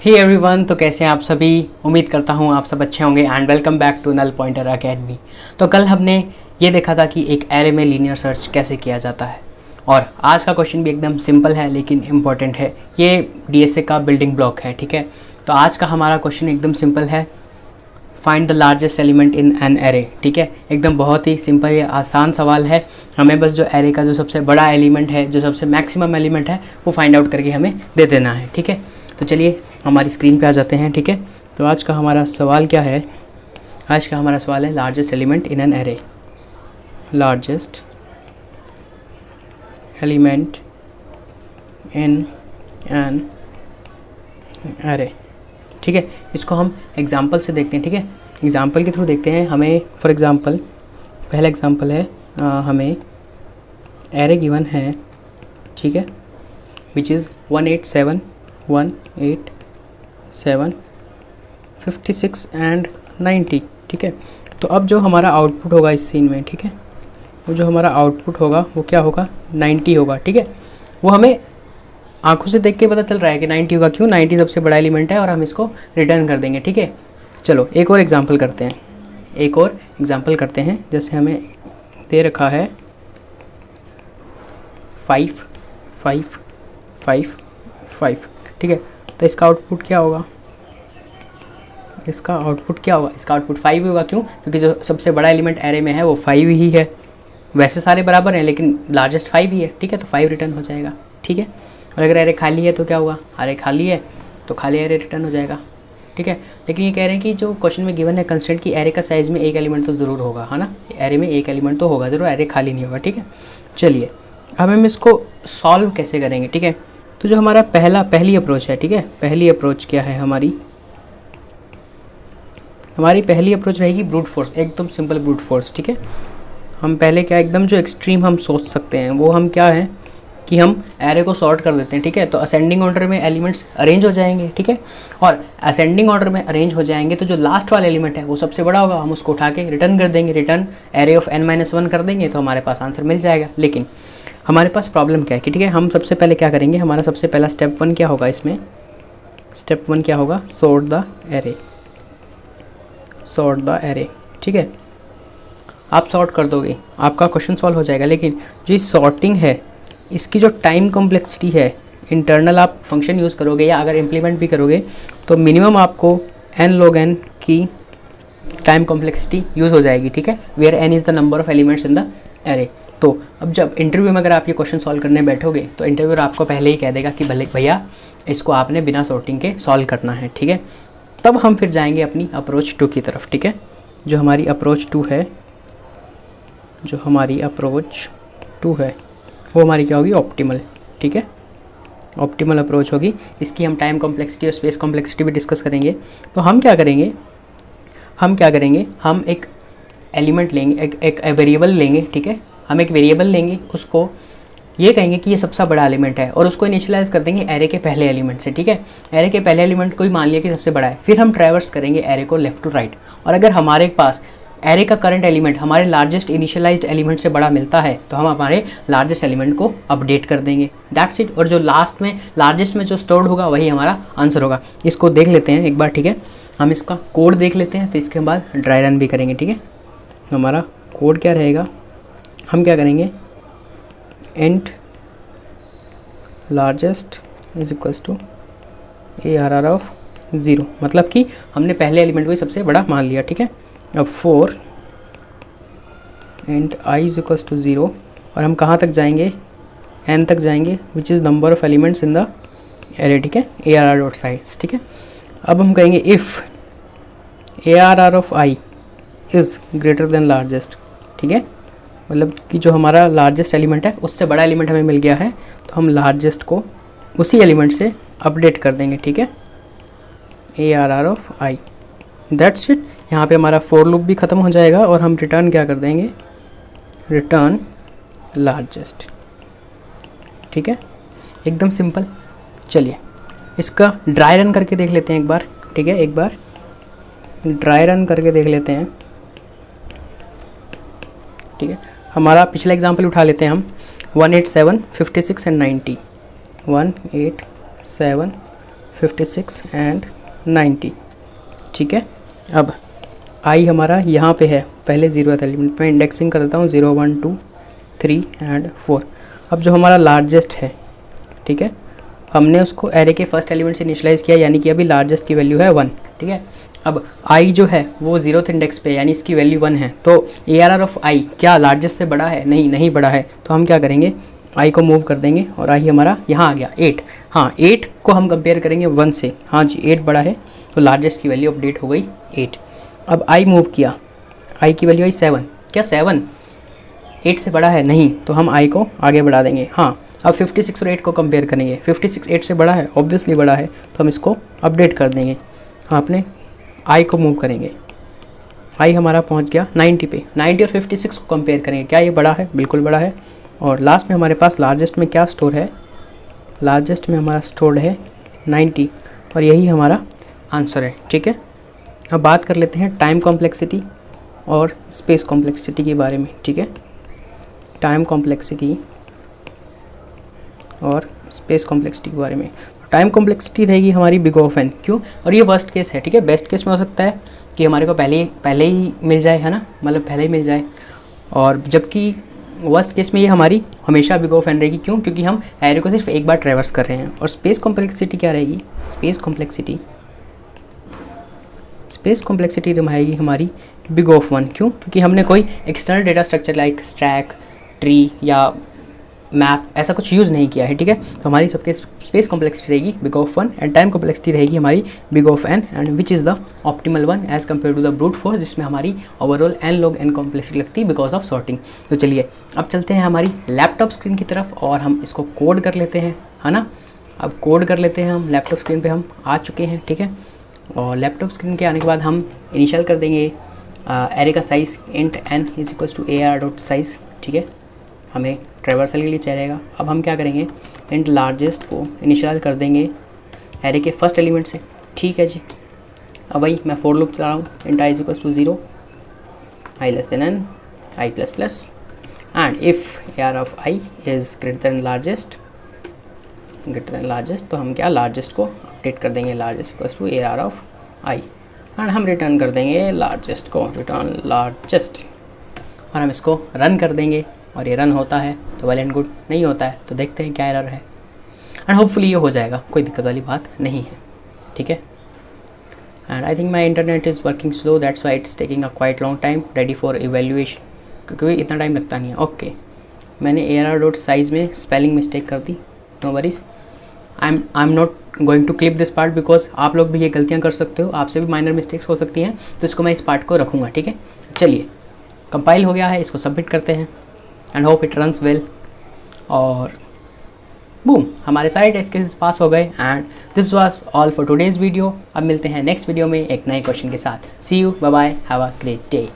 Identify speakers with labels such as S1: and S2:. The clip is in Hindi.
S1: हे एवरीवन, तो कैसे हैं आप सभी। उम्मीद करता हूँ आप सब अच्छे होंगे and welcome back to null pointer academy. तो कल हमने ये देखा था कि एक एरे में लीनियर सर्च कैसे किया जाता है, और आज का क्वेश्चन भी एकदम सिंपल है लेकिन इम्पॉर्टेंट है। ये डीएसए का बिल्डिंग ब्लॉक है, ठीक है। तो आज का हमारा क्वेश्चन एकदम सिंपल है, find the largest element in an array, ठीक है। एकदम बहुत ही सिंपल या आसान सवाल है। हमें बस जो एरे का जो सबसे बड़ा एलिमेंट है, जो सबसे मैक्सिमम एलिमेंट है, वो फाइंड आउट करके हमें दे देना है, ठीक है। तो चलिए हमारी स्क्रीन पे आ जाते हैं, ठीक है। तो आज का हमारा सवाल क्या है? आज का हमारा सवाल है largest element in an array. Largest element in an array, ठीक है। इसको हम एग्जाम्पल से देखते हैं, ठीक है। एग्जाम्पल के थ्रू देखते हैं। हमें फॉर एग्जाम्पल पहला एग्जाम्पल है, हमें एरे गिवन है, ठीक है, विच इज़ 187 56 एंड 90, ठीक है। तो अब जो हमारा आउटपुट होगा इस सीन में, ठीक है, वो जो हमारा आउटपुट होगा वो क्या होगा? 90 होगा, ठीक है। वो हमें आंखों से देख के पता चल रहा है कि 90 होगा। क्यों? 90 सबसे बड़ा एलिमेंट है और हम इसको रिटर्न कर देंगे, ठीक है। चलो एक और एग्जांपल करते हैं, जैसे हमें दे रखा है 5 5 5 5, ठीक है। तो इसका आउटपुट क्या होगा? इसका आउटपुट 5 ही होगा। क्यों? क्योंकि जो सबसे बड़ा एलिमेंट एरे में है वो 5 ही है। वैसे सारे बराबर हैं लेकिन लार्जेस्ट 5 ही है, ठीक है। तो 5 रिटर्न हो जाएगा, ठीक है। और अगर एरे खाली है तो क्या होगा? एरे खाली है तो खाली एरे रिटर्न हो जाएगा, ठीक है। लेकिन ये कह रहे हैं कि जो क्वेश्चन में गिवन है कंस्ट्रेंट की एरे का साइज़ में एक एलिमेंट तो ज़रूर होगा, है ना। एरे में एक एलिमेंट तो होगा ज़रूर, एरे खाली नहीं होगा, ठीक है। चलिए अब हम इसको सॉल्व कैसे करेंगे, ठीक है। तो जो हमारा पहली अप्रोच है, ठीक है, पहली अप्रोच क्या है हमारी पहली अप्रोच रहेगी ब्रूट फोर्स, एकदम सिंपल ब्रूट फोर्स, ठीक है। हम पहले क्या एकदम जो एक्सट्रीम हम सोच सकते हैं वो हम क्या है कि हम एरे को सॉर्ट कर देते हैं, ठीक है। तो असेंडिंग ऑर्डर में एलिमेंट्स अरेंज हो जाएंगे, ठीक है। और असेंडिंग ऑर्डर में अरेंज हो जाएंगे तो जो लास्ट वाला एलिमेंट है वो सबसे बड़ा होगा, हम उसको उठा के रिटर्न कर देंगे, रिटर्न एरे ऑफ n-1 कर देंगे तो हमारे पास आंसर मिल जाएगा। लेकिन हमारे पास प्रॉब्लम क्या है कि, ठीक है, हम सबसे पहले क्या करेंगे, हमारा सबसे पहला स्टेप 1 क्या होगा इसमें? स्टेप 1 क्या होगा? सॉर्ट द एरे, ठीक है। आप सॉर्ट कर दोगे, आपका क्वेश्चन सॉल्व हो जाएगा। लेकिन जो सॉर्टिंग है इसकी जो टाइम कॉम्प्लेक्सिटी है, इंटरनल आप फंक्शन यूज़ करोगे या अगर इम्प्लीमेंट भी करोगे तो मिनिमम आपको n log n की टाइम कॉम्प्लेक्सिटी यूज़ हो जाएगी, ठीक है। Where n is the number of elements in the array. तो अब जब इंटरव्यू में अगर आप ये क्वेश्चन सॉल्व करने बैठोगे तो इंटरव्यूअर आपको पहले ही कह देगा कि भले भैया इसको आपने बिना सॉर्टिंग के सॉल्व करना है, ठीक है। तब हम फिर जाएंगे अपनी अप्रोच 2 की तरफ, ठीक है। जो हमारी अप्रोच 2 है वो हमारी क्या होगी? ऑप्टिमल, ठीक है। ऑप्टिमल अप्रोच होगी। इसकी हम टाइम कॉम्प्लेक्सिटी और स्पेस कॉम्प्लेक्सिटी भी डिस्कस करेंगे। तो हम क्या करेंगे, हम एक एलिमेंट लेंगे, एक वेरिएबल लेंगे, ठीक है। हम एक वेरिएबल लेंगे, उसको ये कहेंगे कि ये सबसे बड़ा एलिमेंट है और उसको इनिशियलाइज कर देंगे एरे के पहले एलिमेंट से, ठीक है। एरे के पहले एलिमेंट को ही मान लिया कि सबसे बड़ा है। फिर हम ट्रैवर्स करेंगे एरे को लेफ्ट टू राइट, और अगर हमारे पास एरे का करंट एलिमेंट हमारे लार्जेस्ट इनिशियलाइज्ड एलिमेंट से बड़ा मिलता है तो हम हमारे लार्जेस्ट एलिमेंट को अपडेट कर देंगे, दैट्स इट। और जो लास्ट में लार्जेस्ट में जो स्टोर्ड होगा वही हमारा आंसर होगा। इसको देख लेते हैं एक बार, ठीक है। हम इसका कोड देख लेते हैं, फिर इसके बाद ड्राई रन भी करेंगे, ठीक है। हमारा कोड क्या रहेगा? हम क्या करेंगे, int largest is equals to ARR of 0, मतलब कि हमने पहले एलिमेंट को ही सबसे बड़ा मान लिया, ठीक है। अब 4 int i is equals to 0, और हम कहाँ तक जाएंगे? n तक जाएंगे, which is number of elements in the array, ठीक है। ARR डॉट साइड्स, ठीक है। अब हम कहेंगे if ARR of i is greater than largest, ठीक है। मतलब कि जो हमारा लार्जेस्ट एलिमेंट है उससे बड़ा एलिमेंट हमें मिल गया है तो हम लार्जेस्ट को उसी एलिमेंट से अपडेट कर देंगे, ठीक है। ARR of i, that's it. यहाँ पे हमारा फॉर लूप भी ख़त्म हो जाएगा और हम रिटर्न क्या कर देंगे? रिटर्न लार्जेस्ट, ठीक है। एकदम सिंपल। चलिए इसका ड्राई रन करके देख लेते हैं एक बार, ठीक है। एक बार ड्राई रन करके देख लेते हैं, ठीक है। हमारा पिछला एग्जाम्पल उठा लेते हैं हम, 187 56 एंड 90। 187 56 एंड 90, ठीक है। अब आई हमारा यहाँ पे है, पहले 0th एलिमेंट में इंडेक्सिंग कर देता हूँ 0 1 2 3 एंड 4। अब जो हमारा लार्जेस्ट है, ठीक है, हमने उसको एरे के फर्स्ट एलिमेंट से इनिशियलाइज़ किया, यानी कि अभी लार्जेस्ट की वैल्यू है 1, ठीक है। अब आई जो है वो 0th इंडेक्स पे, यानी इसकी वैल्यू 1 है, तो ARR ऑफ आई क्या लार्जेस्ट से बड़ा है? नहीं बड़ा है। तो हम क्या करेंगे, आई को मूव कर देंगे और आई हमारा यहाँ आ गया 8। हाँ, 8 को हम कंपेयर करेंगे 1 से, हाँ जी 8 बड़ा है, तो लार्जेस्ट की वैल्यू अपडेट हो गई 8। अब आई मूव किया, आई की वैल्यू आई 7, क्या 7 8 से बड़ा है? नहीं, तो हम आई को आगे बढ़ा देंगे। हाँ, अब 56 और 8 को कंपेयर करेंगे, 56 8 से बड़ा है, ऑब्वियसली बड़ा है, तो हम इसको अपडेट कर देंगे। हाँ, अपने आई को मूव करेंगे, आई हमारा पहुंच गया 90 पे, 90 और 56 को कंपेयर करेंगे, क्या ये बड़ा है? बिल्कुल बड़ा है। और लास्ट में हमारे पास लार्जेस्ट में क्या स्टोर है? लार्जेस्ट में हमारा स्टोर्ड है 90, और यही हमारा आंसर है, ठीक है। अब बात कर लेते हैं टाइम कॉम्प्लेक्सिटी और स्पेस कॉम्प्लेक्सिटी के बारे में, ठीक है। टाइम कॉम्प्लेक्सिटी और स्पेस कॉम्प्लेक्सिटी के बारे में, टाइम कॉम्प्लेक्सिटी रहेगी हमारी बिग ऑफ एन, क्यों? और ये वर्स्ट केस है, ठीक है। बेस्ट केस में हो सकता है कि हमारे को पहले ही मिल जाए, है ना, मतलब पहले ही मिल जाए, और जबकि वर्स्ट केस में ये हमारी हमेशा बिग ऑफ एन रहेगी, क्यों? क्योंकि हम एरे को सिर्फ एक बार ट्रैवर्स कर रहे हैं। और स्पेस कॉम्प्लेक्सिटी क्या रहेगी? स्पेस कॉम्प्लेक्सिटी रहेगी हमारी बिग ऑफ 1, क्यों? क्योंकि हमने कोई external data structure like stack, tree या मैप ऐसा कुछ यूज़ नहीं किया है, ठीक है। तो हमारी सबके स्पेस कॉम्प्लेक्सिटी रहेगी big of 1 and time complexity रहेगी हमारी big of n, and which is the optimal one as compare to the brute force, जिसमें हमारी overall n log n complexity लगती है बिकॉज ऑफ सॉर्टिंग। तो चलिए अब चलते हैं हमारी लैपटॉप स्क्रीन की तरफ और हम इसको कोड कर लेते हैं, है ना। अब कोड कर लेते हैं हम, लैपटॉप स्क्रीन पर हम आ चुके हैं, ठीक है। और लैपटॉप स्क्रीन के आने के बाद हम इनिशियल कर देंगे एरे का size int n is equals to ARR.size, ठीक है, हमें ट्रैवर्सल के लिए चाहिएगा। अब हम क्या करेंगे, इंट लार्जेस्ट को इनिशियल कर देंगे एरे के फर्स्ट एलिमेंट से, ठीक है जी। अब वही मैं फॉर लूप चला रहा हूँ, int i is equals to 0, i less than n, i plus plus, and if ARR of i is greater than largest, तो हम क्या लार्जेस्ट को अपडेट कर देंगे, largest equals to ARR of i, and हम रिटर्न कर देंगे लार्जेस्ट को, रिटर्न लार्जेस्ट, और हम इसको रन कर देंगे। और ये रन होता है तो वेल एंड गुड, नहीं होता है तो देखते हैं क्या एरर है, एंड होपफुली ये हो जाएगा, कोई दिक्कत वाली बात नहीं है, ठीक है। And I think my internet is working slow, that's why it's taking a quite long time ready for evaluation, क्योंकि इतना टाइम लगता नहीं है। ओके, मैंने ARR.size में स्पेलिंग मिस्टेक कर दी, no worries, I am not going to clip this part because आप लोग भी ये गलतियाँ कर सकते हो, आपसे भी माइनर मिस्टेक्स हो सकती हैं, तो इसको मैं इस पार्ट को रखूँगा, ठीक है। चलिए, कंपाइल हो गया है, इसको सबमिट करते हैं and hope it runs well, और बूम, हमारे सारे टेस्ट केसेस पास हो गए। And this was all for today's video. अब मिलते हैं नेक्स्ट वीडियो में एक नए क्वेश्चन के साथ। See you, bye bye, have a great day.